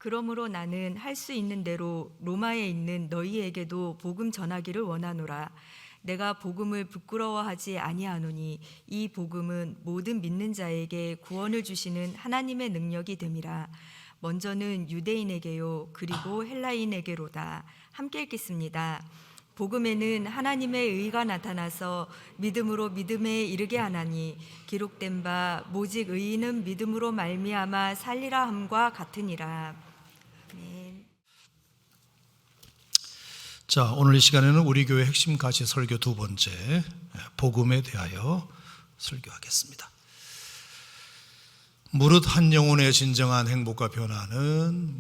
그러므로 나는 할 수 있는 대로 로마에 있는 너희에게도 복음 전하기를 원하노라. 내가 복음을 부끄러워하지 아니하노니 이 복음은 모든 믿는 자에게 구원을 주시는 하나님의 능력이 됨이라. 먼저는 유대인에게요 그리고 헬라인에게로다. 함께 읽겠습니다. 복음에는 하나님의 의가 나타나서 믿음으로 믿음에 이르게 하나니 기록된 바 오직 의인은 믿음으로 말미암아 살리라 함과 같으니라. 아멘. 자, 오늘 이 시간에는 우리 교회 핵심 가치 설교 두 번째, 복음에 대하여 설교하겠습니다. 무릇 한 영혼의 진정한 행복과 변화는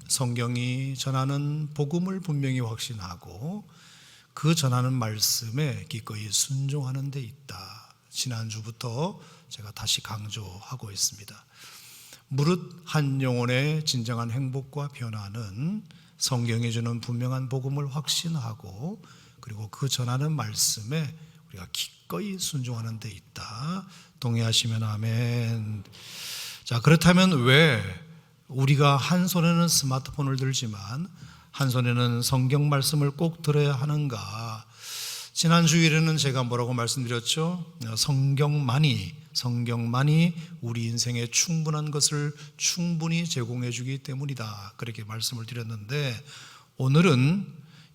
성경이 전하는 복음을 분명히 확신하고 그 전하는 말씀에 기꺼이 순종하는 데 있다. 지난주부터 제가 다시 강조하고 있습니다. 무릇 한 영혼의 진정한 행복과 변화는 성경이 주는 분명한 복음을 확신하고 그리고 그 전하는 말씀에 우리가 기꺼이 순종하는 데 있다. 동의하시면 아멘. 자, 그렇다면 왜 우리가 한 손에는 스마트폰을 들지만 한 손에는 성경 말씀을 꼭 들어야 하는가? 지난 주일에는 제가 뭐라고 말씀드렸죠? 성경만이 우리 인생에 충분한 것을 충분히 제공해 주기 때문이다. 그렇게 말씀을 드렸는데 오늘은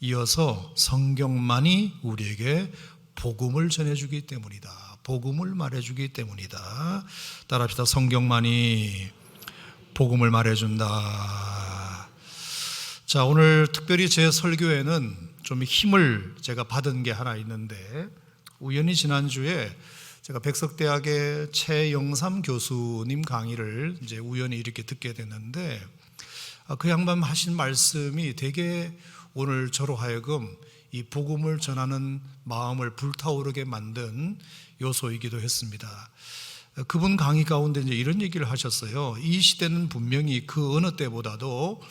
이어서 성경만이 우리에게 복음을 전해주기 때문이다. 복음을 말해주기 때문이다. 따라합시다. 성경만이 복음을 말해준다. 자, 오늘 특별히 제 설교에는 좀 힘을 제가 받은 게 하나 있는데 우연히 지난주에 제가 백석대학의 최영삼 교수님 강의를 이제 우연히 이렇게 듣게 됐는데 그 양반 하신 말씀이 되게 오늘 저로 하여금 이 복음을 전하는 마음을 불타오르게 만든 요소이기도 했습니다. 그분 강의 가운데 이제 이런 얘기를 하셨어요. 이 시대는 분명히 그 어느 때보다도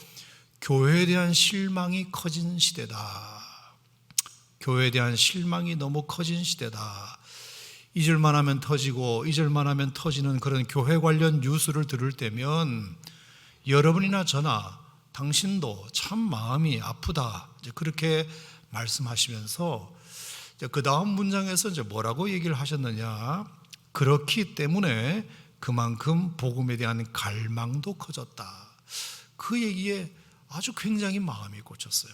교회에 대한 실망이 커진 시대다. 교회에 대한 실망이 너무 커진 시대다. 잊을만 하면 터지고 잊을만 하면 터지는 그런 교회 관련 뉴스를 들을 때면 여러분이나 저나 당신도 참 마음이 아프다. 이제 그렇게 말씀하시면서 그 다음 문장에서 이제 뭐라고 얘기를 하셨느냐? 그렇기 때문에 그만큼 복음에 대한 갈망도 커졌다. 그 얘기에 아주 굉장히 마음이 꽂혔어요.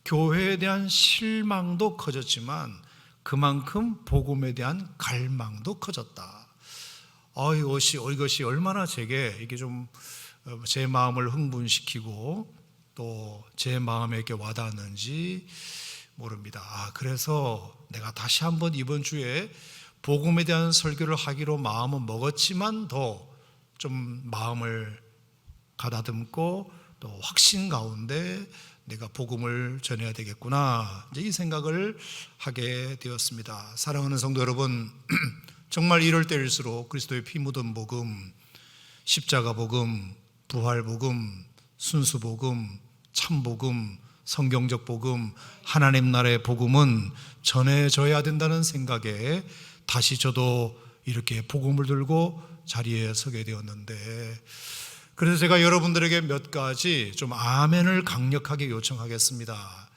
교회에 대한 실망도 커졌지만 그만큼 복음에 대한 갈망도 커졌다. 이것이 얼마나 제게 이게 좀 제 마음을 흥분시키고 또 제 마음에 이렇게 와닿았는지 모릅니다. 그래서 내가 다시 한번 이번 주에 복음에 대한 설교를 하기로 마음은 먹었지만 더 좀 마음을 가다듬고 또 확신 가운데 내가 복음을 전해야 되겠구나, 이제 이 생각을 하게 되었습니다. 사랑하는 성도 여러분, 정말 이럴 때일수록 그리스도의 피 묻은 복음, 십자가 복음, 부활 복음, 순수 복음, 참 복음, 성경적 복음, 하나님 나라의 복음은 전해져야 된다는 생각에 다시 저도 이렇게 복음을 들고 자리에 서게 되었는데, 그래서 제가 여러분들에게 몇 가지 좀 아멘을 강력하게 요청하겠습니다.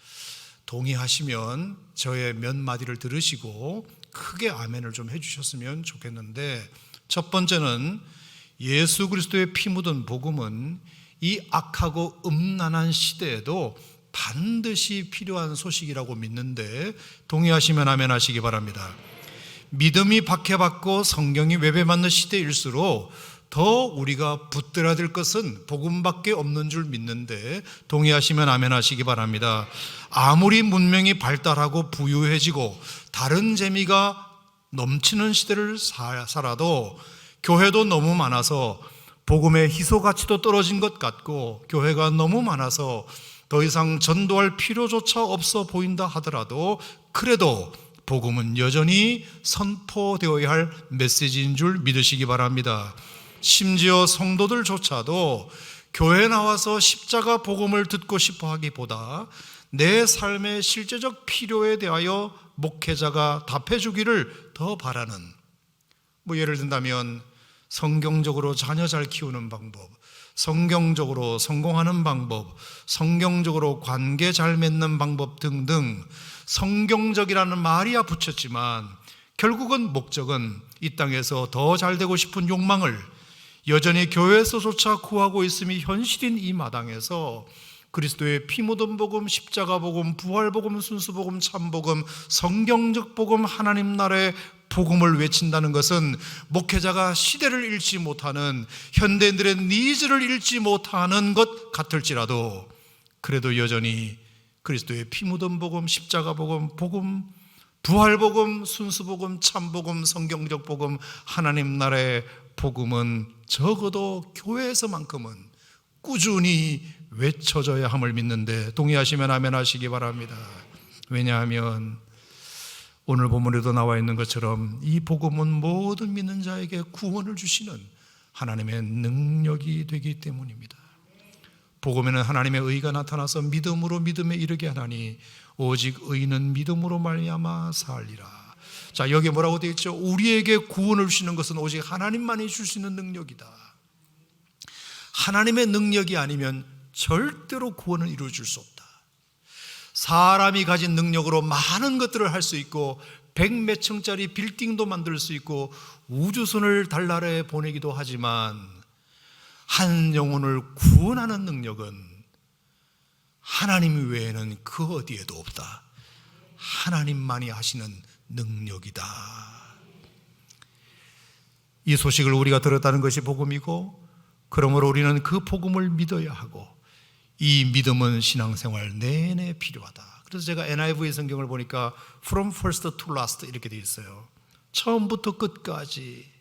동의하시면 저의 몇 마디를 들으시고 크게 아멘을 좀 해주셨으면 좋겠는데, 첫 번째는 예수 그리스도의 피 묻은 복음은 이 악하고 음란한 시대에도 반드시 필요한 소식이라고 믿는데 동의하시면 아멘 하시기 바랍니다. 믿음이 박해받고 성경이 외배맞는 시대일수록 더 우리가 붙들어야 될 것은 복음밖에 없는 줄 믿는데 동의하시면 아멘 하시기 바랍니다. 아무리 문명이 발달하고 부유해지고 다른 재미가 넘치는 시대를 살아도 교회도 너무 많아서 복음의 희소 가치도 떨어진 것 같고 교회가 너무 많아서 더 이상 전도할 필요조차 없어 보인다 하더라도 그래도 복음은 여전히 선포되어야 할 메시지인 줄 믿으시기 바랍니다. 심지어 성도들조차도 교회에 나와서 십자가 복음을 듣고 싶어 하기보다 내 삶의 실제적 필요에 대하여 목회자가 답해 주기를 더 바라는, 예를 든다면 성경적으로 자녀 잘 키우는 방법, 성경적으로 성공하는 방법, 성경적으로 관계 잘 맺는 방법 등등 성경적이라는 말이야 붙였지만 결국은 목적은 이 땅에서 더 잘 되고 싶은 욕망을 여전히 교회에서조차 구하고 있음이 현실인 이 마당에서 그리스도의 피 묻은 복음, 십자가 복음, 부활 복음, 순수 복음, 참 복음, 성경적 복음, 하나님 나라의 복음을 외친다는 것은 목회자가 시대를 읽지 못하는 현대인들의 니즈를 읽지 못하는 것 같을지라도 그래도 여전히 그리스도의 피 묻은 복음, 십자가 복음, 부활 복음, 순수 복음, 참 복음, 성경적 복음, 하나님 나라의 복음은 적어도 교회에서만큼은 꾸준히 외쳐져야 함을 믿는데 동의하시면 아멘 하시기 바랍니다. 왜냐하면 오늘 본문에도 나와 있는 것처럼 이 복음은 모든 믿는 자에게 구원을 주시는 하나님의 능력이 되기 때문입니다. 복음에는 하나님의 의가 나타나서 믿음으로 믿음에 이르게 하나니 오직 의는 믿음으로 말미암아 살리라. 자, 여기 뭐라고 되어 있죠? 우리에게 구원을 주시는 것은 오직 하나님만이 줄 수 있는 능력이다. 하나님의 능력이 아니면 절대로 구원을 이루어 줄 수 없다. 사람이 가진 능력으로 많은 것들을 할 수 있고 100몇 층짜리 빌딩도 만들 수 있고 우주선을 달나라에 보내기도 하지만 한 영혼을 구원하는 능력은 하나님 외에는 그 어디에도 없다. 하나님만이 하시는 능력이다. 이 소식을 우리가 들었다는 것이 복음이고 그러므로 우리는 그 복음을 믿어야 하고 이 믿음은 신앙생활 내내 필요하다. 그래서 제가 NIV 성경을 보니까 From first to last 이렇게 되어 있어요. 처음부터 끝까지.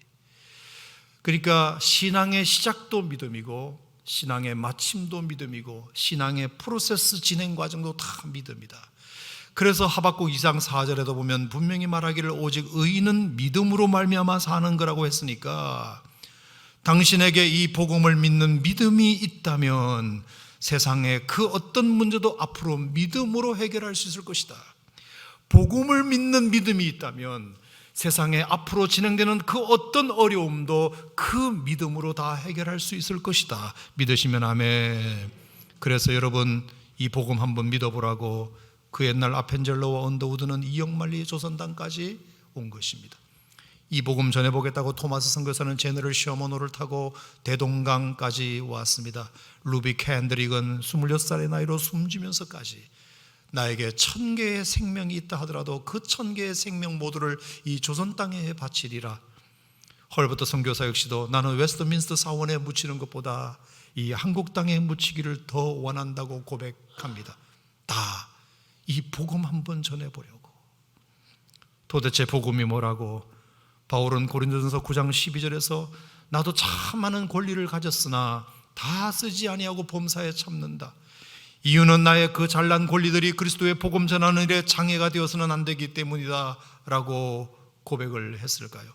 그러니까 신앙의 시작도 믿음이고 신앙의 마침도 믿음이고 신앙의 프로세스 진행 과정도 다 믿음이다. 그래서 하박국 2장 4절에도 보면 분명히 말하기를 오직 의인은 믿음으로 말미암아 사는 거라고 했으니까 당신에게 이 복음을 믿는 믿음이 있다면 세상의 그 어떤 문제도 앞으로 믿음으로 해결할 수 있을 것이다. 복음을 믿는 믿음이 있다면 세상에 앞으로 진행되는 그 어떤 어려움도 그 믿음으로 다 해결할 수 있을 것이다. 믿으시면 아멘. 그래서 여러분 이 복음 한번 믿어보라고 그 옛날 아펜젤러와 언더우드는 이영만리 조선당까지 온 것입니다. 이 복음 전해보겠다고 토마스 선교사는 제너럴 셔먼호를 타고 대동강까지 왔습니다. 루비 캔드릭은 26살의 나이로 숨지면서까지 나에게 1000개의 생명이 있다 하더라도 그 1000개의 생명 모두를 이 조선 땅에 바치리라. 헐버트 선교사 역시도 나는 웨스트민스터 사원에 묻히는 것보다 이 한국 땅에 묻히기를 더 원한다고 고백합니다. 다 이 복음 한번 전해보려고. 도대체 복음이 뭐라고? 바울은 고린도전서 9장 12절에서 나도 참 많은 권리를 가졌으나 다 쓰지 아니하고 범사에 참는다. 이유는 나의 그 잘난 권리들이 그리스도의 복음 전하는 일에 장애가 되어서는 안 되기 때문이다 라고 고백을 했을까요?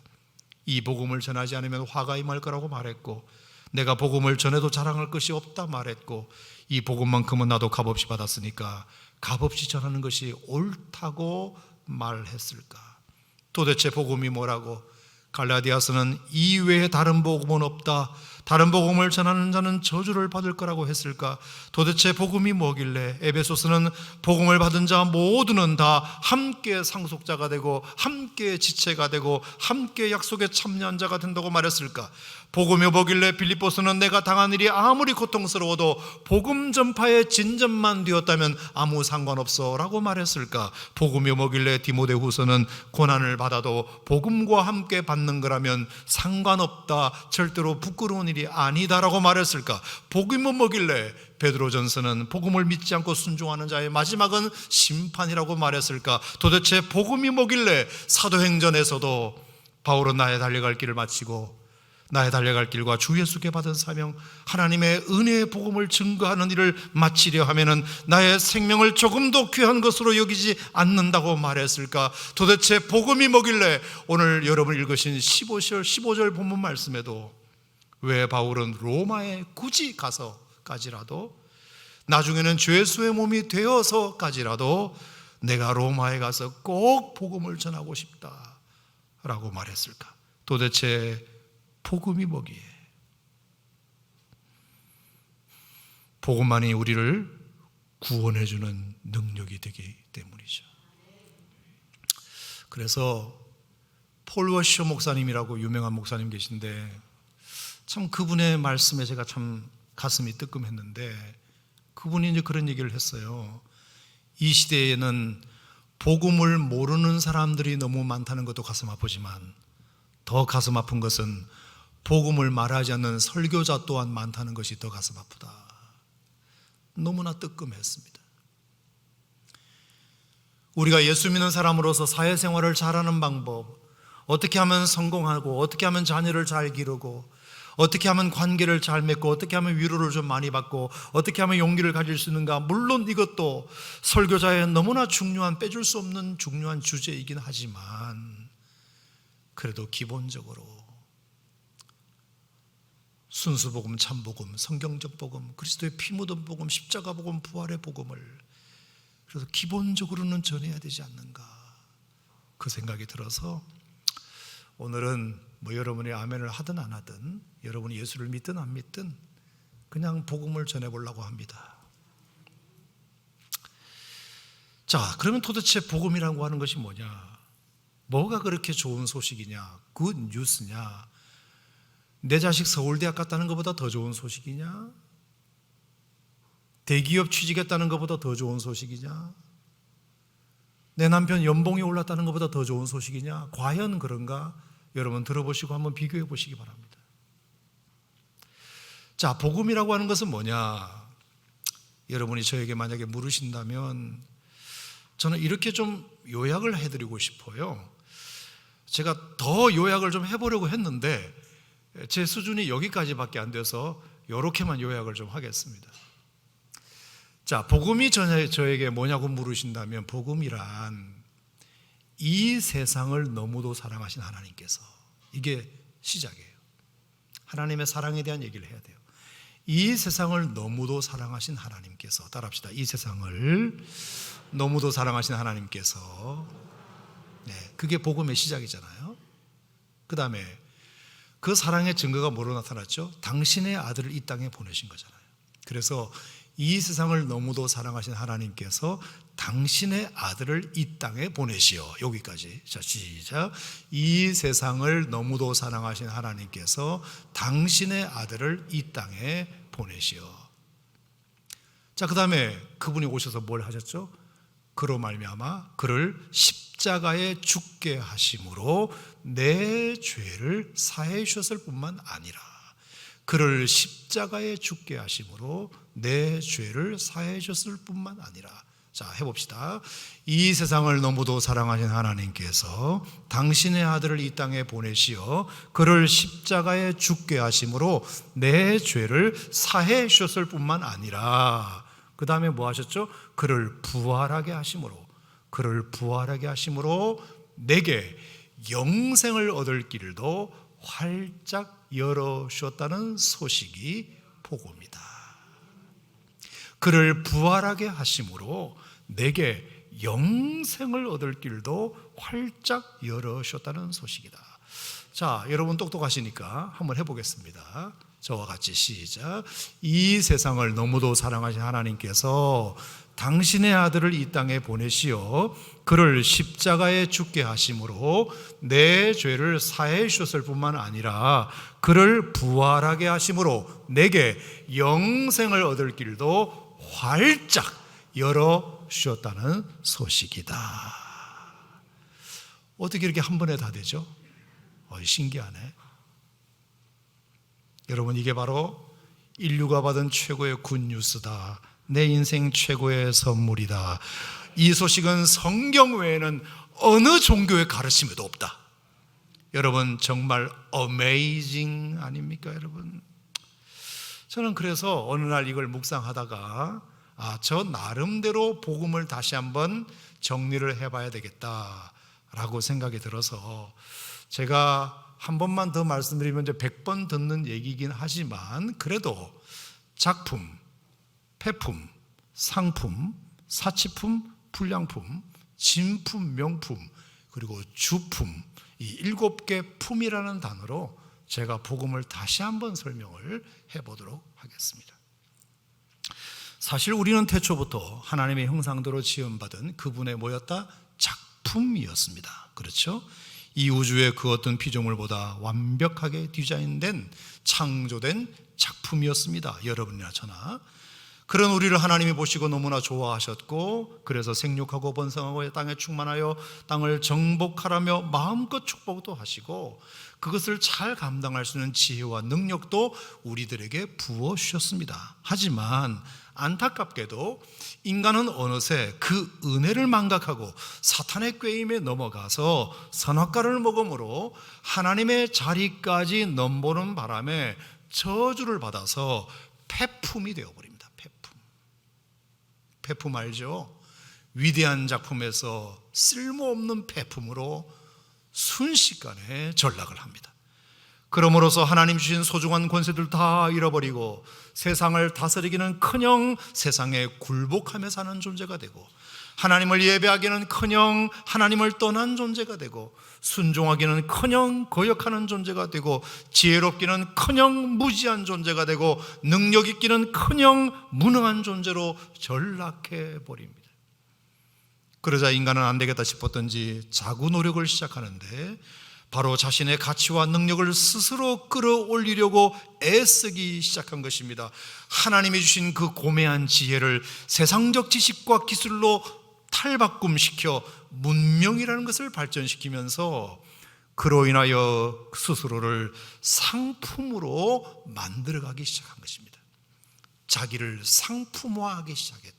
이 복음을 전하지 않으면 화가 임할 거라고 말했고 내가 복음을 전해도 자랑할 것이 없다 말했고 이 복음만큼은 나도 값없이 받았으니까 값없이 전하는 것이 옳다고 말했을까? 도대체 복음이 뭐라고? 갈라디아서는 이 외에 다른 복음은 없다. 다른 복음을 전하는 자는 저주를 받을 거라고 했을까? 도대체 복음이 뭐길래? 에베소서는 복음을 받은 자 모두는 다 함께 상속자가 되고 함께 지체가 되고 함께 약속에 참여한 자가 된다고 말했을까? 복음이 뭐길래 빌립보서는 내가 당한 일이 아무리 고통스러워도 복음 전파의 진전만 되었다면 아무 상관없어 라고 말했을까? 복음이 뭐길래 디모데후서는 고난을 받아도 복음과 함께 받는 거라면 상관없다, 절대로 부끄러운 일이 아니다라고 말했을까? 복음은 뭐길래 베드로전서는 복음을 믿지 않고 순종하는 자의 마지막은 심판이라고 말했을까? 도대체 복음이 뭐길래 사도행전에서도 바울은 나의 달려갈 길을 마치고 나의 달려갈 길과 주 예수께 받은 사명 하나님의 은혜의 복음을 증거하는 일을 마치려 하면은 나의 생명을 조금도 귀한 것으로 여기지 않는다고 말했을까? 도대체 복음이 뭐길래 오늘 여러분 읽으신 15절 본문 말씀에도 왜 바울은 로마에 굳이 가서까지라도 나중에는 죄수의 몸이 되어서까지라도 내가 로마에 가서 꼭 복음을 전하고 싶다라고 말했을까? 도대체 복음이 뭐기에? 복음만이 우리를 구원해 주는 능력이 되기 때문이죠. 그래서 폴 워셔 목사님이라고 유명한 목사님 계신데, 참 그분의 말씀에 제가 참 가슴이 뜨끔했는데, 그분이 이제 그런 얘기를 했어요. 이 시대에는 복음을 모르는 사람들이 너무 많다는 것도 가슴 아프지만, 더 가슴 아픈 것은 복음을 말하지 않는 설교자 또한 많다는 것이 더 가슴 아프다. 너무나 뜨끔했습니다. 우리가 예수 믿는 사람으로서 사회생활을 잘하는 방법, 어떻게 하면 성공하고, 어떻게 하면 자녀를 잘 기르고, 어떻게 하면 관계를 잘 맺고, 어떻게 하면 위로를 좀 많이 받고, 어떻게 하면 용기를 가질 수 있는가, 물론 이것도 설교자의 너무나 중요한, 빼줄 수 없는 중요한 주제이긴 하지만, 그래도 기본적으로 순수복음, 참복음, 성경적 복음, 그리스도의 피 묻은 복음, 십자가 복음, 부활의 복음을 그래서 기본적으로는 전해야 되지 않는가, 그 생각이 들어서 오늘은 뭐 여러분이 아멘을 하든 안 하든, 여러분이 예수를 믿든 안 믿든 그냥 복음을 전해보려고 합니다. 자, 그러면 도대체 복음이라고 하는 것이 뭐냐? 뭐가 그렇게 좋은 소식이냐? 굿 뉴스냐? 내 자식 서울대학 갔다는 것보다 더 좋은 소식이냐? 대기업 취직했다는 것보다 더 좋은 소식이냐? 내 남편 연봉이 올랐다는 것보다 더 좋은 소식이냐? 과연 그런가? 여러분 들어보시고 한번 비교해 보시기 바랍니다. 자, 복음이라고 하는 것은 뭐냐? 여러분이 저에게 만약에 물으신다면 저는 이렇게 좀 요약을 해드리고 싶어요. 제가 더 요약을 좀 해보려고 했는데 제 수준이 여기까지밖에 안 돼서 이렇게만 요약을 좀 하겠습니다. 자, 복음이 저에게 뭐냐고 물으신다면, 복음이란 이 세상을 너무도 사랑하신 하나님께서, 이게 시작이에요. 하나님의 사랑에 대한 얘기를 해야 돼요. 이 세상을 너무도 사랑하신 하나님께서, 따라합시다. 이 세상을 너무도 사랑하신 하나님께서, 네, 그게 복음의 시작이잖아요. 그 다음에 그 사랑의 증거가 뭐로 나타났죠? 당신의 아들을 이 땅에 보내신 거잖아요. 그래서 이 세상을 너무도 사랑하신 하나님께서 당신의 아들을 이 땅에 보내시어. 여기까지. 자, 시작. 이 세상을 너무도 사랑하신 하나님께서 당신의 아들을 이 땅에 보내시어. 자, 그 다음에 그분이 오셔서 뭘 하셨죠? 그로 말미암아 그를 십자가에 죽게 하심으로 내 죄를 사해 주셨을 뿐만 아니라, 그를 십자가에 죽게 하심으로 내 죄를 사해 주셨을 뿐만 아니라. 자, 해봅시다. 이 세상을 너무도 사랑하신 하나님께서 당신의 아들을 이 땅에 보내시어 그를 십자가에 죽게 하심으로 내 죄를 사해 주셨을 뿐만 아니라, 그 다음에 뭐 하셨죠? 그를 부활하게 하심으로, 그를 부활하게 하심으로 내게 영생을 얻을 길도 활짝 열어주셨다는 소식이 복음이다. 그를 부활하게 하심으로 내게 영생을 얻을 길도 활짝 열어주셨다는 소식이다. 자, 여러분 똑똑하시니까 한번 해보겠습니다. 저와 같이 시작. 이 세상을 너무도 사랑하신 하나님께서 당신의 아들을 이 땅에 보내시어 그를 십자가에 죽게 하심으로 내 죄를 사해 주셨을 뿐만 아니라 그를 부활하게 하심으로 내게 영생을 얻을 길도 활짝 열어 주셨다는 소식이다. 어떻게 이렇게 한 번에 다 되죠? 신기하네. 여러분, 이게 바로 인류가 받은 최고의 굿뉴스다. 내 인생 최고의 선물이다. 이 소식은 성경 외에는 어느 종교의 가르침에도 없다. 여러분, 정말 어메이징 아닙니까, 여러분? 저는 그래서 어느 날 이걸 묵상하다가 저 나름대로 복음을 다시 한번 정리를 해봐야 되겠다라고 생각이 들어서, 제가 한 번만 더 말씀드리면 이제 100번 듣는 얘기이긴 하지만, 그래도 작품, 폐품, 상품, 사치품, 불량품, 진품, 명품, 그리고 주품, 이 7개 품이라는 단어로 제가 복음을 다시 한번 설명을 해보도록 하겠습니다. 사실 우리는 태초부터 하나님의 형상대로 지음받은 그분의 뭐였다? 작품이었습니다. 그렇죠? 이 우주의 그 어떤 피조물보다 완벽하게 디자인된, 창조된 작품이었습니다. 여러분이나 저나. 그런 우리를 하나님이 보시고 너무나 좋아하셨고, 그래서 생육하고 번성하고 땅에 충만하여 땅을 정복하라며 마음껏 축복도 하시고, 그것을 잘 감당할 수 있는 지혜와 능력도 우리들에게 부어주셨습니다. 하지만 안타깝게도 인간은 어느새 그 은혜를 망각하고 사탄의 꾀임에 넘어가서 선악과를 먹음으로 하나님의 자리까지 넘보는 바람에 저주를 받아서 폐품이 되어버립니다. 폐품 알죠? 위대한 작품에서 쓸모없는 폐품으로 순식간에 전락을 합니다. 그러므로서 하나님 주신 소중한 권세들 다 잃어버리고 세상을 다스리기는 커녕 세상에 굴복하며 사는 존재가 되고, 하나님을 예배하기는 커녕 하나님을 떠난 존재가 되고, 순종하기는 커녕 거역하는 존재가 되고, 지혜롭기는 커녕 무지한 존재가 되고, 능력 있기는 커녕 무능한 존재로 전락해 버립니다. 그러자 인간은 안 되겠다 싶었던지 자구 노력을 시작하는데, 바로 자신의 가치와 능력을 스스로 끌어올리려고 애쓰기 시작한 것입니다. 하나님이 주신 그 고매한 지혜를 세상적 지식과 기술로 탈바꿈시켜 문명이라는 것을 발전시키면서 그로 인하여 스스로를 상품으로 만들어가기 시작한 것입니다. 자기를 상품화하기 시작했다.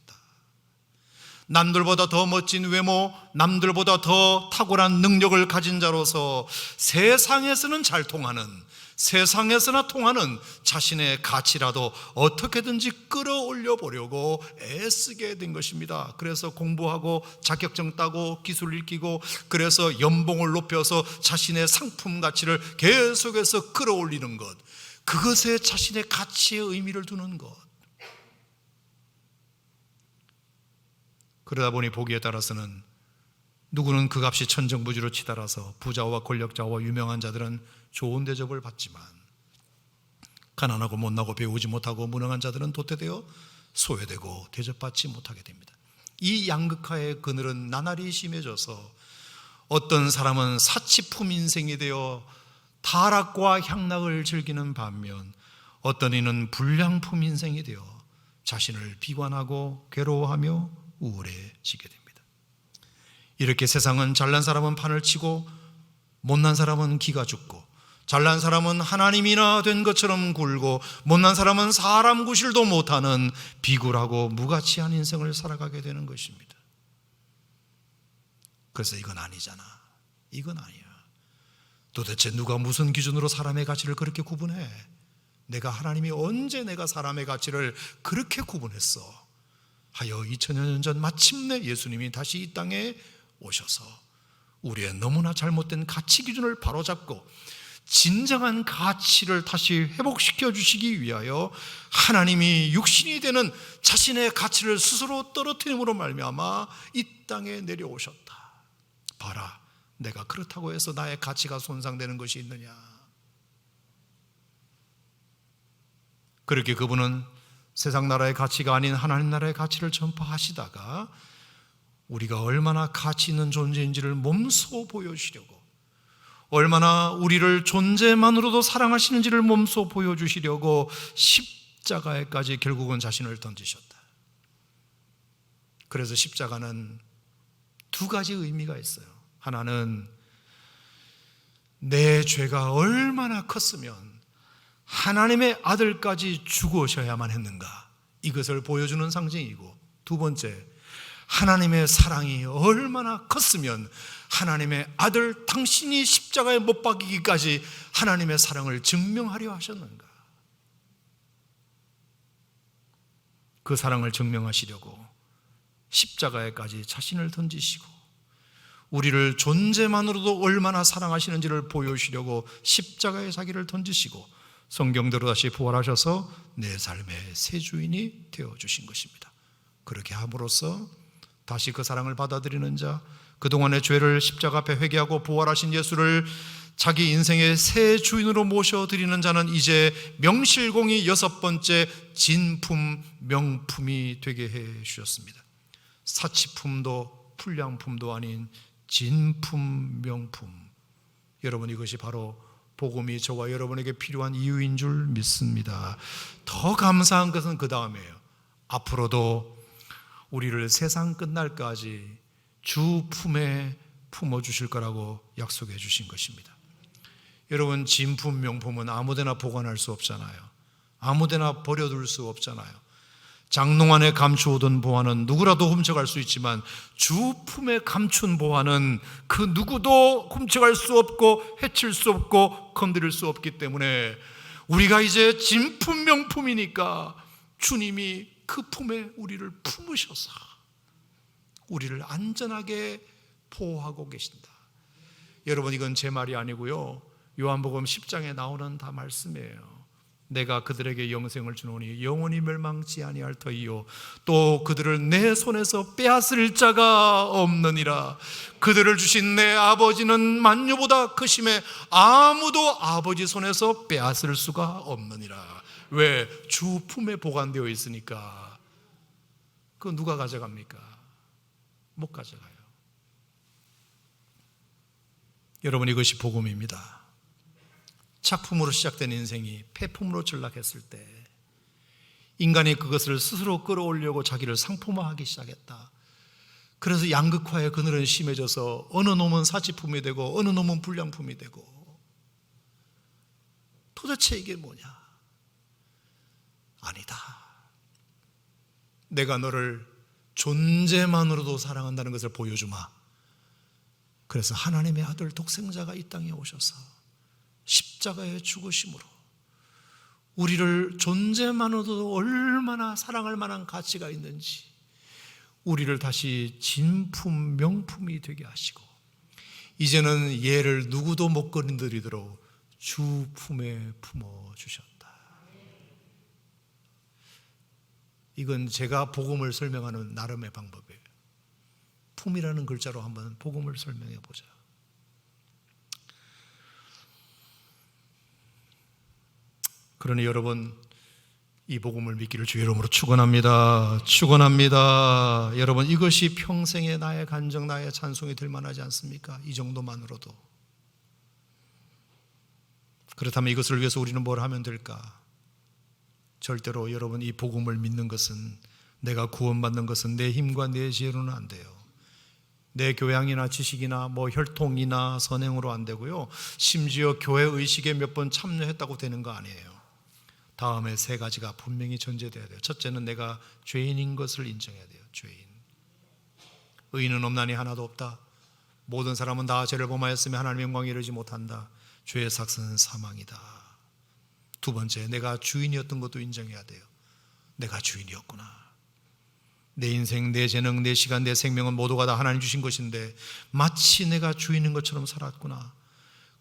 남들보다 더 멋진 외모, 남들보다 더 탁월한 능력을 가진 자로서 세상에서는 잘 통하는, 세상에서나 통하는 자신의 가치라도 어떻게든지 끌어올려 보려고 애쓰게 된 것입니다. 그래서 공부하고 자격증 따고 기술 익히고, 그래서 연봉을 높여서 자신의 상품 가치를 계속해서 끌어올리는 것, 그것에 자신의 가치의 의미를 두는 것. 그러다 보니 보기에 따라서는 누구는 그 값이 천정부지로 치달아서 부자와 권력자와 유명한 자들은 좋은 대접을 받지만, 가난하고 못나고 배우지 못하고 무능한 자들은 도태되어 소외되고 대접받지 못하게 됩니다. 이 양극화의 그늘은 나날이 심해져서 어떤 사람은 사치품 인생이 되어 타락과 향락을 즐기는 반면, 어떤 이는 불량품 인생이 되어 자신을 비관하고 괴로워하며 우울해지게 됩니다. 이렇게 세상은 잘난 사람은 판을 치고 못난 사람은 기가 죽고, 잘난 사람은 하나님이나 된 것처럼 굴고, 못난 사람은 사람 구실도 못하는 비굴하고 무가치한 인생을 살아가게 되는 것입니다. 그래서 이건 아니잖아, 이건 아니야. 도대체 누가 무슨 기준으로 사람의 가치를 그렇게 구분해? 내가 하나님이 언제 내가 사람의 가치를 그렇게 구분했어? 하여 2000년 전 마침내 예수님이 다시 이 땅에 오셔서 우리의 너무나 잘못된 가치 기준을 바로잡고 진정한 가치를 다시 회복시켜 주시기 위하여 하나님이 육신이 되는 자신의 가치를 스스로 떨어뜨림으로 말미암아 이 땅에 내려오셨다. 봐라, 내가 그렇다고 해서 나의 가치가 손상되는 것이 있느냐? 그렇게 그분은 세상 나라의 가치가 아닌 하나님 나라의 가치를 전파하시다가 우리가 얼마나 가치 있는 존재인지를 몸소 보여주시려고, 얼마나 우리를 존재만으로도 사랑하시는지를 몸소 보여주시려고 십자가에까지 결국은 자신을 던지셨다. 그래서 십자가는 두 가지 의미가 있어요. 하나는 내 죄가 얼마나 컸으면 하나님의 아들까지 죽으셔야만 했는가, 이것을 보여주는 상징이고, 두 번째, 하나님의 사랑이 얼마나 컸으면 하나님의 아들 당신이 십자가에 못 박히기까지 하나님의 사랑을 증명하려 하셨는가. 그 사랑을 증명하시려고 십자가에까지 자신을 던지시고, 우리를 존재만으로도 얼마나 사랑하시는지를 보여주시려고 십자가의 자기를 던지시고, 성경대로 다시 부활하셔서 내 삶의 새 주인이 되어주신 것입니다. 그렇게 함으로써 다시 그 사랑을 받아들이는 자, 그동안의 죄를 십자가 앞에 회개하고 부활하신 예수를 자기 인생의 새 주인으로 모셔드리는 자는 이제 명실공히 6번째 진품 명품이 되게 해 주셨습니다. 사치품도 불량품도 아닌 진품 명품. 여러분, 이것이 바로 복음이 저와 여러분에게 필요한 이유인 줄 믿습니다. 더 감사한 것은 그 다음이에요. 앞으로도 우리를 세상 끝날까지 주 품에 품어주실 거라고 약속해 주신 것입니다. 여러분, 진품 명품은 아무데나 보관할 수 없잖아요. 아무데나 버려둘 수 없잖아요. 장롱 안에 감추어둔 보화는 누구라도 훔쳐갈 수 있지만 주 품에 감춘 보화는 그 누구도 훔쳐갈 수 없고 해칠 수 없고 건드릴 수 없기 때문에 우리가 이제 진품 명품이니까 주님이 그 품에 우리를 품으셔서 우리를 안전하게 보호하고 계신다. 여러분, 이건 제 말이 아니고요, 요한복음 10장에 나오는 다 말씀이에요. 내가 그들에게 영생을 주노니 영원히 멸망치 아니할 터이요 또 그들을 내 손에서 빼앗을 자가 없느니라. 그들을 주신 내 아버지는 만유보다 크심에 아무도 아버지 손에서 빼앗을 수가 없느니라. 왜? 주 품에 보관되어 있으니까. 그거 누가 가져갑니까? 못 가져가요. 여러분, 이것이 복음입니다. 작품으로 시작된 인생이 폐품으로 전락했을 때 인간이 그것을 스스로 끌어올려고 자기를 상품화하기 시작했다. 그래서 양극화의 그늘은 심해져서 어느 놈은 사치품이 되고 어느 놈은 불량품이 되고, 도대체 이게 뭐냐? 아니다. 내가 너를 존재만으로도 사랑한다는 것을 보여주마. 그래서 하나님의 아들 독생자가 이 땅에 오셔서 십자가의 죽으심으로 우리를 존재만으로도 얼마나 사랑할 만한 가치가 있는지 우리를 다시 진품 명품이 되게 하시고 이제는 얘를 누구도 못 건드리도록 주 품에 품어주셨다. 이건 제가 복음을 설명하는 나름의 방법이에요. 품이라는 글자로 한번 복음을 설명해 보자. 그러니 여러분, 이 복음을 믿기를 주의 이름으로 축원합니다. 축원합니다. 여러분, 이것이 평생의 나의 간증, 나의 찬송이 될 만하지 않습니까? 이 정도만으로도. 그렇다면 이것을 위해서 우리는 뭘 하면 될까? 절대로 여러분, 이 복음을 믿는 것은, 내가 구원받는 것은 내 힘과 내 지혜로는 안 돼요. 내 교양이나 지식이나 혈통이나 선행으로 안 되고요, 심지어 교회 의식에 몇 번 참여했다고 되는 거 아니에요. 다음에 세 가지가 분명히 전제돼야 돼요. 첫째는 내가 죄인인 것을 인정해야 돼요. 죄인. 의인은 없나니 하나도 없다. 모든 사람은 다 죄를 범하였으며 하나님의 영광에 이르지 못한다. 죄의 삭스는 사망이다. 두 번째, 내가 주인이었던 것도 인정해야 돼요. 내가 주인이었구나. 내 인생, 내 재능, 내 시간, 내 생명은 모두가 다 하나님 주신 것인데 마치 내가 주인인 것처럼 살았구나.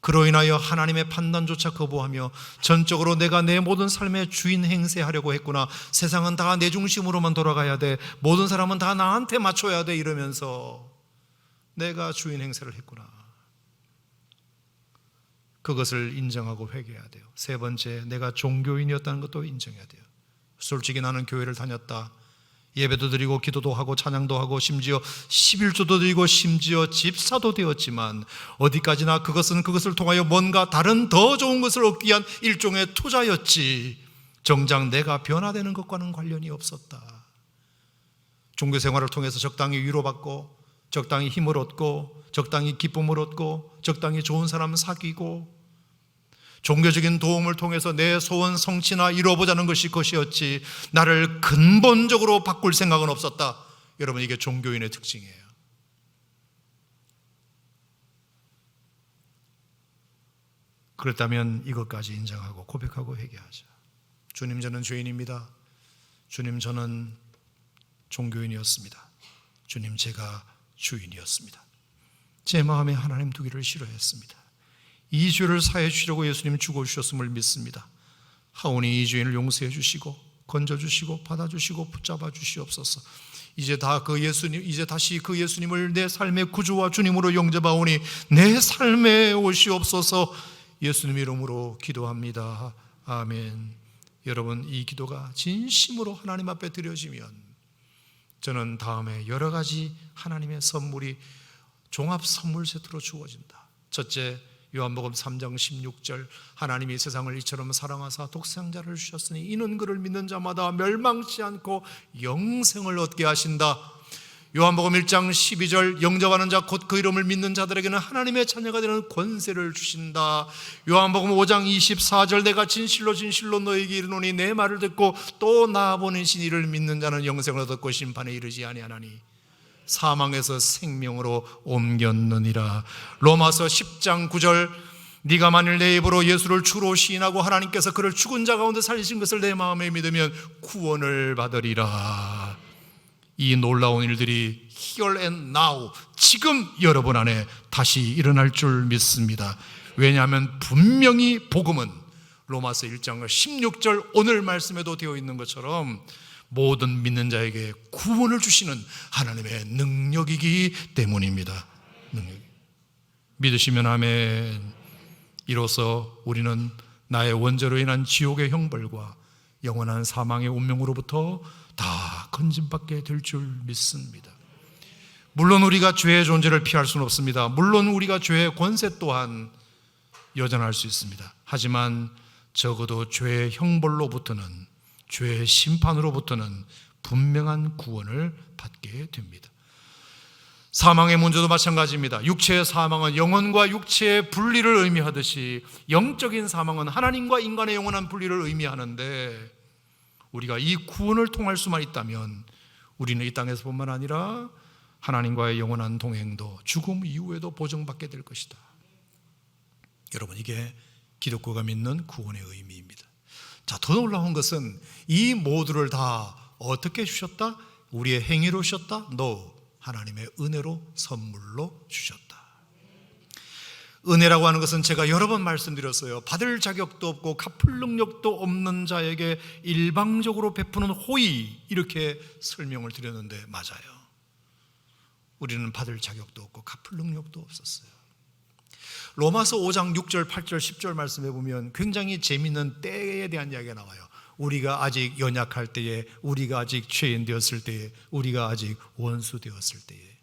그로 인하여 하나님의 판단조차 거부하며 전적으로 내가 내 모든 삶의 주인 행세하려고 했구나. 세상은 다 내 중심으로만 돌아가야 돼. 모든 사람은 다 나한테 맞춰야 돼. 이러면서 내가 주인 행세를 했구나. 그것을 인정하고 회개해야 돼요. 세 번째, 내가 종교인이었다는 것도 인정해야 돼요. 솔직히 나는 교회를 다녔다. 예배도 드리고 기도도 하고 찬양도 하고 심지어 11조도 드리고 심지어 집사도 되었지만 어디까지나 그것을 통하여 뭔가 다른 더 좋은 것을 얻기 위한 일종의 투자였지 정작 내가 변화되는 것과는 관련이 없었다. 종교 생활을 통해서 적당히 위로받고 적당히 힘을 얻고 적당히 기쁨을 얻고 적당히 좋은 사람 사귀고 종교적인 도움을 통해서 내 소원 성취나 이루어보자는 것이 것이었지 나를 근본적으로 바꿀 생각은 없었다. 여러분, 이게 종교인의 특징이에요. 그렇다면 이것까지 인정하고 고백하고 회개하자. 주님, 저는 죄인입니다. 주님, 저는 종교인이었습니다. 주님, 제가 주인이었습니다. 제 마음에 하나님 두기를 싫어했습니다. 이 죄를 사해 주시려고 예수님 죽어주셨음을 믿습니다. 하오니 이 죄인을 용서해 주시고 건져주시고 받아주시고 붙잡아 주시옵소서. 이제 다시 그 예수님을 내 삶의 구주와 주님으로 영접하오니 내 삶에 오시옵소서. 예수님 이름으로 기도합니다. 아멘. 여러분, 이 기도가 진심으로 하나님 앞에 드려지면 저는 다음에 여러 가지 하나님의 선물이 종합 선물 세트로 주어진다. 첫째, 요한복음 3장 16절, 하나님이 세상을 이처럼 사랑하사 독생자를 주셨으니 이는 그를 믿는 자마다 멸망치 않고 영생을 얻게 하신다. 요한복음 1장 12절, 영접하는 자 곧 그 이름을 믿는 자들에게는 하나님의 자녀가 되는 권세를 주신다. 요한복음 5장 24절, 내가 진실로 진실로 너에게 이르노니 내 말을 듣고 또 나 보내신 이를 믿는 자는 영생을 얻었고 심판에 이르지 아니하나니 사망에서 생명으로 옮겼느니라. 로마서 10장 9절, 네가 만일 내 입으로 예수를 주로 시인하고 하나님께서 그를 죽은 자 가운데 살리신 것을 내 마음에 믿으면 구원을 받으리라. 이 놀라운 일들이 here and now, 지금 여러분 안에 다시 일어날 줄 믿습니다. 왜냐하면 분명히 복음은 로마서 1장 16절 오늘 말씀에도 되어 있는 것처럼 모든 믿는 자에게 구원을 주시는 하나님의 능력이기 때문입니다. 믿으시면 아멘. 이로써 우리는 나의 원죄로 인한 지옥의 형벌과 영원한 사망의 운명으로부터 다 건짐받게 될 줄 믿습니다. 물론 우리가 죄의 존재를 피할 수는 없습니다. 물론 우리가 죄의 권세 또한 여전할 수 있습니다. 하지만 적어도 죄의 형벌로부터는, 죄의 심판으로부터는 분명한 구원을 받게 됩니다. 사망의 문제도 마찬가지입니다. 육체의 사망은 영혼과 육체의 분리를 의미하듯이 영적인 사망은 하나님과 인간의 영원한 분리를 의미하는데, 우리가 이 구원을 통할 수만 있다면 우리는 이 땅에서뿐만 아니라 하나님과의 영원한 동행도 죽음 이후에도 보증받게 될 것이다. 여러분, 이게 기독교가 믿는 구원의 의미입니다. 자, 더 놀라운 것은 이 모두를 다 어떻게 주셨다? 우리의 행위로 주셨다? No, 하나님의 은혜로 선물로 주셨다. 은혜라고 하는 것은 제가 여러 번 말씀드렸어요. 받을 자격도 없고 갚을 능력도 없는 자에게 일방적으로 베푸는 호의, 이렇게 설명을 드렸는데 맞아요. 우리는 받을 자격도 없고 갚을 능력도 없었어요. 로마서 5장 6절, 8절, 10절 말씀해 보면 굉장히 재미있는 때에 대한 이야기가 나와요. 우리가 아직 연약할 때에, 우리가 아직 죄인 되었을 때에, 우리가 아직 원수 되었을 때에,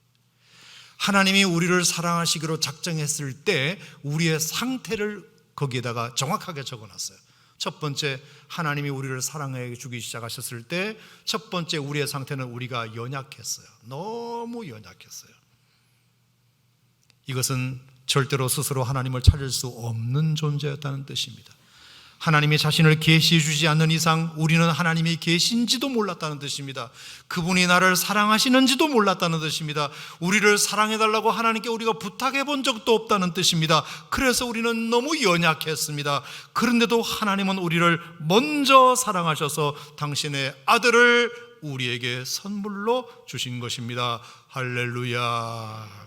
하나님이 우리를 사랑하시기로 작정했을 때 우리의 상태를 거기에다가 정확하게 적어놨어요. 첫 번째, 하나님이 우리를 사랑해 주기 시작하셨을 때 첫 번째 우리의 상태는 우리가 연약했어요. 너무 연약했어요. 이것은 절대로 스스로 하나님을 찾을 수 없는 존재였다는 뜻입니다. 하나님이 자신을 계시해 주지 않는 이상 우리는 하나님이 계신지도 몰랐다는 뜻입니다. 그분이 나를 사랑하시는지도 몰랐다는 뜻입니다. 우리를 사랑해달라고 하나님께 우리가 부탁해 본 적도 없다는 뜻입니다. 그래서 우리는 너무 연약했습니다. 그런데도 하나님은 우리를 먼저 사랑하셔서 당신의 아들을 우리에게 선물로 주신 것입니다. 할렐루야.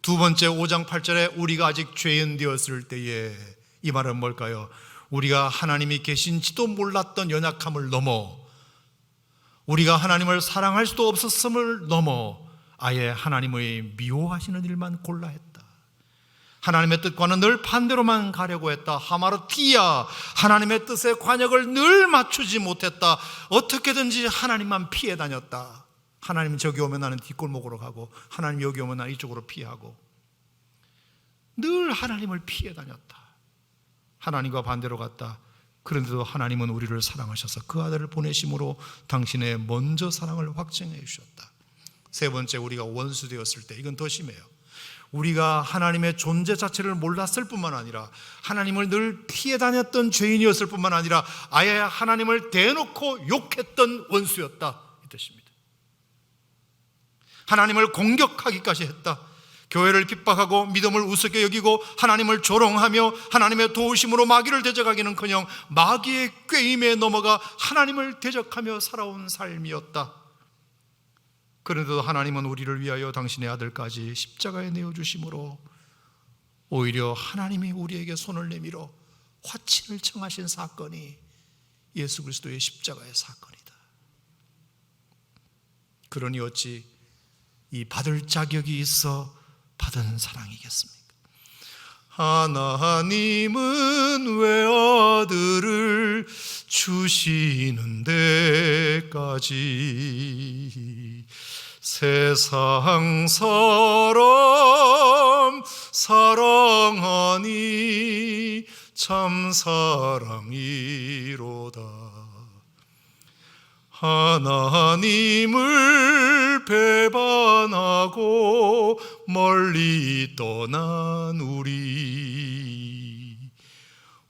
두 번째, 5장 8절에 우리가 아직 죄인 되었을 때에, 이 말은 뭘까요? 우리가 하나님이 계신지도 몰랐던 연약함을 넘어, 우리가 하나님을 사랑할 수도 없었음을 넘어 아예 하나님의 미워하시는 일만 골라 했다. 하나님의 뜻과는 늘 반대로만 가려고 했다. 하마르티야, 하나님의 뜻에 관역을 늘 맞추지 못했다. 어떻게든지 하나님만 피해 다녔다. 하나님 저기 오면 나는 뒷골목으로 가고, 하나님 여기 오면 나는 이쪽으로 피하고, 늘 하나님을 피해 다녔다. 하나님과 반대로 갔다. 그런데도 하나님은 우리를 사랑하셔서 그 아들을 보내심으로 당신의 먼저 사랑을 확증해 주셨다. 세 번째, 우리가 원수 되었을 때, 이건 더 심해요. 우리가 하나님의 존재 자체를 몰랐을 뿐만 아니라 하나님을 늘 피해 다녔던 죄인이었을 뿐만 아니라 아예 하나님을 대놓고 욕했던 원수였다, 이 뜻입니다. 하나님을 공격하기까지 했다. 교회를 핍박하고 믿음을 우습게 여기고 하나님을 조롱하며 하나님의 도우심으로 마귀를 대적하기는커녕 마귀의 꾀임에 넘어가 하나님을 대적하며 살아온 삶이었다. 그런데도 하나님은 우리를 위하여 당신의 아들까지 십자가에 내어주심으로 오히려 하나님이 우리에게 손을 내밀어 화친을 청하신 사건이 예수 그리스도의 십자가의 사건이다. 그러니 어찌 이 받을 자격이 있어 받은 사랑이겠습니까? 하나님은 외아들을 주시는 데까지 세상 사람 사랑하니 참 사랑이로다. 하나님을 배반하고 멀리 떠난 우리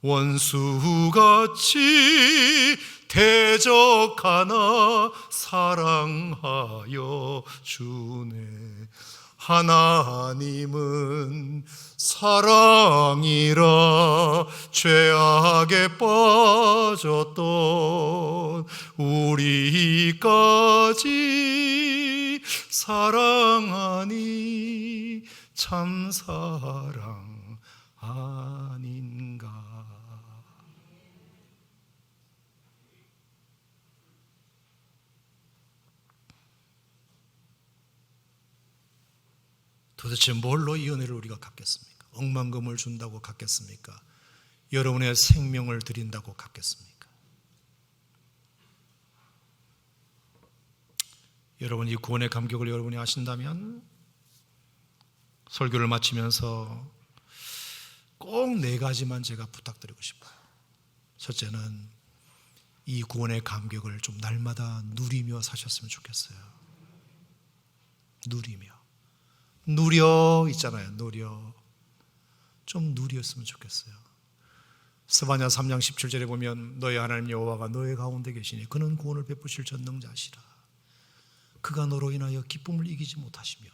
원수같이 대적하나 사랑하여 주네. 하나님은 사랑이라 죄악에 빠졌던 우리까지 사랑하니 참 사랑 아닌가. 도대체 뭘로 이 은혜를 우리가 갚겠습니까? 억만금을 준다고 갚겠습니까? 여러분의 생명을 드린다고 갚겠습니까? 여러분, 이 구원의 감격을 여러분이 아신다면 설교를 마치면서 꼭 4가지만 제가 부탁드리고 싶어요. 첫째는 이 구원의 감격을 좀 날마다 누리며 사셨으면 좋겠어요. 누려 있잖아요. 좀 누렸으면 좋겠어요. 스바냐 3장 17절에 보면 너의 하나님 여호와가 너의 가운데 계시니 그는 구원을 베푸실 전능자시라. 그가 너로 인하여 기쁨을 이기지 못하시며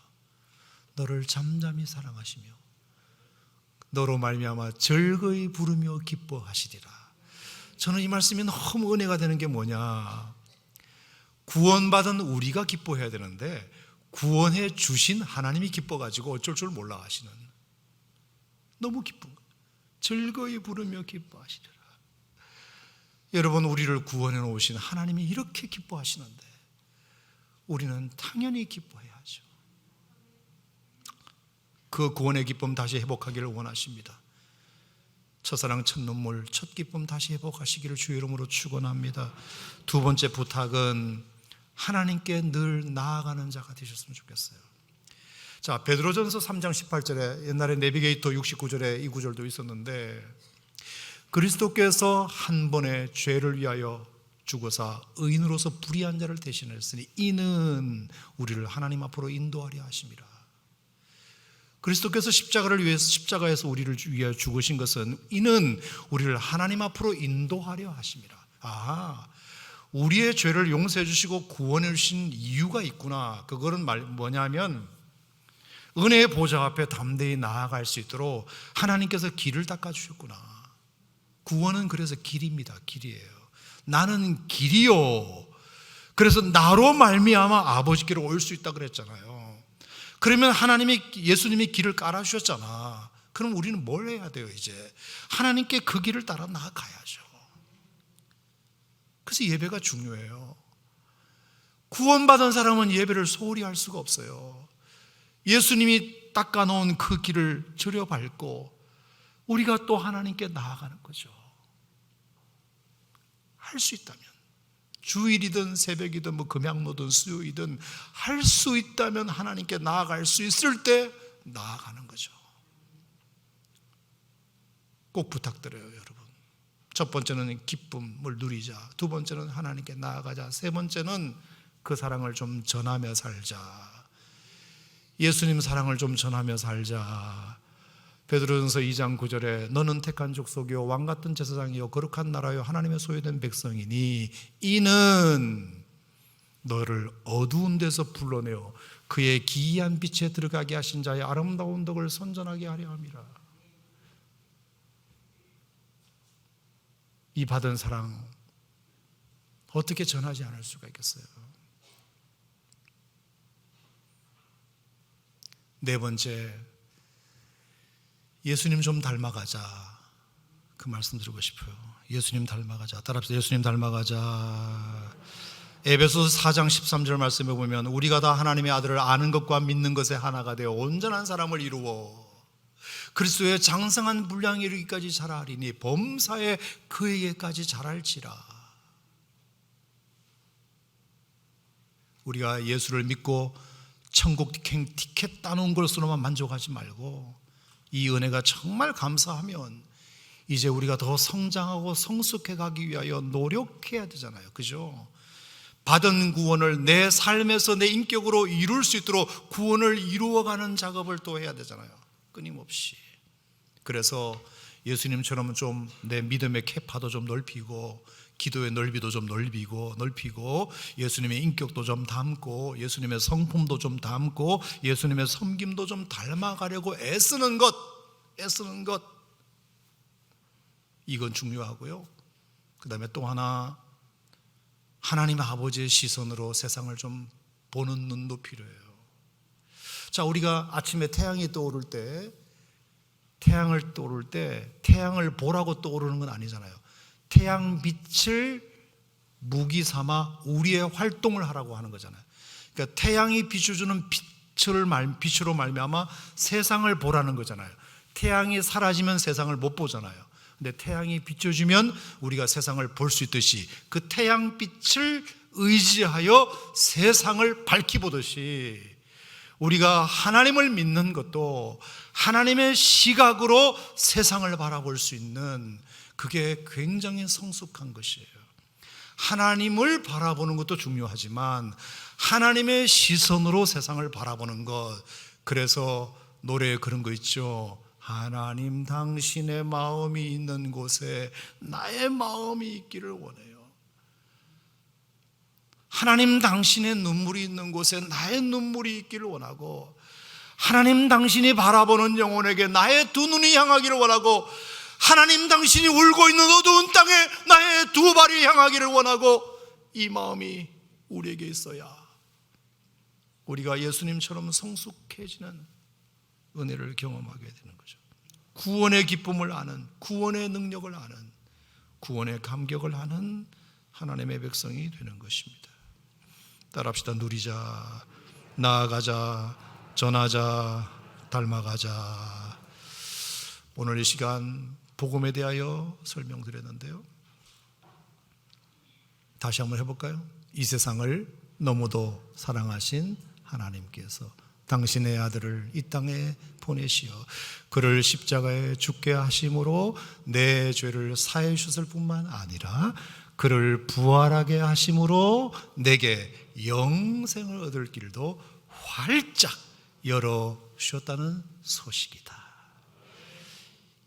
너를 잠잠히 사랑하시며 너로 말미암아 즐거이 부르며 기뻐하시리라. 저는 이 말씀이 너무 은혜가 되는 게 뭐냐, 구원받은 우리가 기뻐해야 되는데 구원해 주신 하나님이 기뻐가지고 어쩔 줄 몰라 하시는, 너무 기쁜 거예요. 즐거이 부르며 기뻐하시리라. 여러분, 우리를 구원해 놓으신 하나님이 이렇게 기뻐하시는데 우리는 당연히 기뻐해야죠. 그 구원의 기쁨 다시 회복하기를 원하십니다. 첫사랑 첫 눈물 첫 기쁨 다시 회복하시기를 주의 이름으로 축원합니다. 두 번째 부탁은 하나님께 늘 나아가는 자가 되셨으면 좋겠어요. 자, 베드로전서 3장 18절에 옛날에 내비게이터 69절에 이 구절도 있었는데, 그리스도께서 한 번의 죄를 위하여 죽어사 의인으로서 불의한 자를 대신했으니 이는 우리를 하나님 앞으로 인도하려 하심이라. 그리스도께서 십자가에서 우리를 위하여 죽으신 것은 이는 우리를 하나님 앞으로 인도하려 하심이라. 우리의 죄를 용서해 주시고 구원해 주신 이유가 있구나. 그거는 뭐냐면 은혜의 보좌 앞에 담대히 나아갈 수 있도록 하나님께서 길을 닦아 주셨구나. 구원은 그래서 길입니다. 길이에요. 나는 길이요. 그래서 나로 말미암아 아버지께로 올 수 있다 그랬잖아요. 그러면 예수님이 길을 깔아 주셨잖아. 그럼 우리는 뭘 해야 돼요? 이제 하나님께 그 길을 따라 나아가야죠. 그래서 예배가 중요해요. 구원받은 사람은 예배를 소홀히 할 수가 없어요. 예수님이 닦아놓은 그 길을 들여밟고 우리가 또 하나님께 나아가는 거죠. 할 수 있다면, 주일이든 새벽이든 금양로든 수요이든 할 수 있다면 하나님께 나아갈 수 있을 때 나아가는 거죠. 꼭 부탁드려요, 여러분. 첫 번째는 기쁨을 누리자. 두 번째는 하나님께 나아가자. 세 번째는 그 사랑을 좀 전하며 살자. 예수님 사랑을 좀 전하며 살자. 베드로전서 2장 9절에 너는 택한 족속이요 왕같은 제사장이요 거룩한 나라요 하나님의 소유된 백성이니 이는 너를 어두운 데서 불러내어 그의 기이한 빛에 들어가게 하신 자의 아름다운 덕을 선전하게 하려 함이라. 이 받은 사랑 어떻게 전하지 않을 수가 있겠어요? 네 번째, 예수님 좀 닮아가자. 그 말씀 드리고 싶어요. 예수님 닮아가자. 따라합시다. 예수님 닮아가자. 에베소서 4장 13절 말씀에 보면 우리가 다 하나님의 아들을 아는 것과 믿는 것에 하나가 되어 온전한 사람을 이루어 그리스도의 장성한 분량에 이르기까지 자라리니 범사에 그에게까지 자랄지라. 우리가 예수를 믿고 천국 티켓 따놓은 것으로만 만족하지 말고 이 은혜가 정말 감사하면 이제 우리가 더 성장하고 성숙해 가기 위하여 노력해야 되잖아요. 그죠? 받은 구원을 내 삶에서 내 인격으로 이룰 수 있도록 구원을 이루어가는 작업을 또 해야 되잖아요. 끊임없이. 그래서 예수님처럼 좀 내 믿음의 캐파도 좀 넓히고 기도의 넓이도 좀 넓히고 예수님의 인격도 좀 담고 예수님의 성품도 좀 담고 예수님의 섬김도 좀 닮아가려고 애쓰는 것 이건 중요하고요. 그 다음에 또 하나 하나님 아버지의 시선으로 세상을 좀 보는 눈도 필요해요. 자, 우리가 아침에 태양을 떠오를 때 태양을 보라고 떠오르는 건 아니잖아요. 태양빛을 무기 삼아 우리의 활동을 하라고 하는 거잖아요. 그러니까 태양이 비춰주는 빛으로 말미암아 세상을 보라는 거잖아요. 태양이 사라지면 세상을 못 보잖아요. 근데 태양이 비춰주면 우리가 세상을 볼 수 있듯이 그 태양빛을 의지하여 세상을 밝히 보듯이 우리가 하나님을 믿는 것도 하나님의 시각으로 세상을 바라볼 수 있는 그게 굉장히 성숙한 것이에요. 하나님을 바라보는 것도 중요하지만 하나님의 시선으로 세상을 바라보는 것. 그래서 노래에 그런 거 있죠. 하나님 당신의 마음이 있는 곳에 나의 마음이 있기를 원해요. 하나님 당신의 눈물이 있는 곳에 나의 눈물이 있기를 원하고 하나님 당신이 바라보는 영혼에게 나의 두 눈이 향하기를 원하고 하나님 당신이 울고 있는 어두운 땅에 나의 두 발이 향하기를 원하고 이 마음이 우리에게 있어야 우리가 예수님처럼 성숙해지는 은혜를 경험하게 되는 거죠. 구원의 기쁨을 아는, 구원의 능력을 아는, 구원의 감격을 아는 하나님의 백성이 되는 것입니다. 따라합시다. 누리자, 나아가자, 전하자, 닮아가자. 오늘 이 시간 복음에 대하여 설명드렸는데요. 다시 한번 해볼까요? 이 세상을 너무도 사랑하신 하나님께서 당신의 아들을 이 땅에 보내시어 그를 십자가에 죽게 하심으로 내 죄를 사해 주셨을 뿐만 아니라 그를 부활하게 하심으로 내게 영생을 얻을 길도 활짝 열어 주셨다는 소식이다.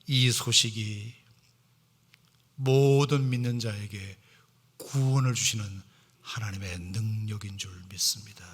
이 소식이 모든 믿는 자에게 구원을 주시는 하나님의 능력인 줄 믿습니다.